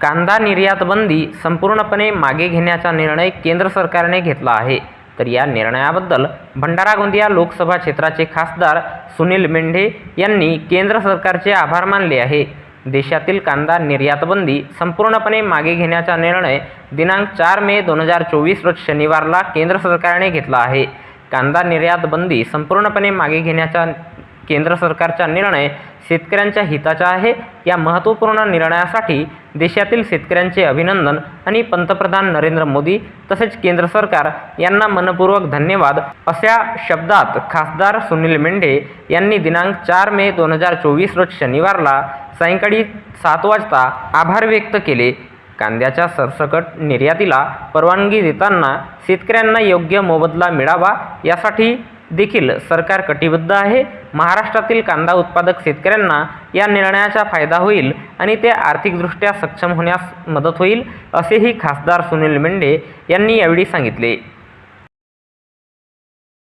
कांदा निर्यात बंदी संपूर्णपणे मागे घेण्याचा निर्णय केंद्र सरकारने घेतला आहे। तर या निर्णयाबद्दल भंडारा गोंदिया लोकसभा क्षेत्राचे खासदार सुनील मेंढे यांनी केंद्र सरकारचे आभार मानले आहे। देशातील कांदा निर्यात बंदी संपूर्णपणे मागे घेण्याचा निर्णय दिनांक 4 मे 2024 रोज शनिवारला केंद्र सरकारने घेतला आहे। कांदा निर्यात बंदी संपूर्णपणे मागे घेण्याचा केंद्र सरकारचा निर्णय शेतकऱ्यांच्या हिताचा आहे। या महत्त्वपूर्ण निर्णयासाठी देशातील शेतकऱ्यांचे अभिनंदन आणि पंतप्रधान नरेंद्र मोदी तसेच केंद्र सरकार यांना मनपूर्वक धन्यवाद, अशा शब्दात खासदार सुनील मेंढे यांनी दिनांक 4 मे 2024 रोज शनिवारला सायंकाळी 7 वाजता आभार व्यक्त केले। कांद्याच्या सरसकट निर्यातीला परवानगी देताना शेतकऱ्यांना योग्य मोबदला मिळावा यासाठी देखील सरकार कटिबद्ध आहे। महाराष्ट्रातील कांदा उत्पादक शेतकऱ्यांना या निर्णयाचा फायदा होईल आणि ते आर्थिकदृष्ट्या सक्षम होण्यास मदत होईल, असेही खासदार सुनील मेंढे यांनी यावेळी सांगितले।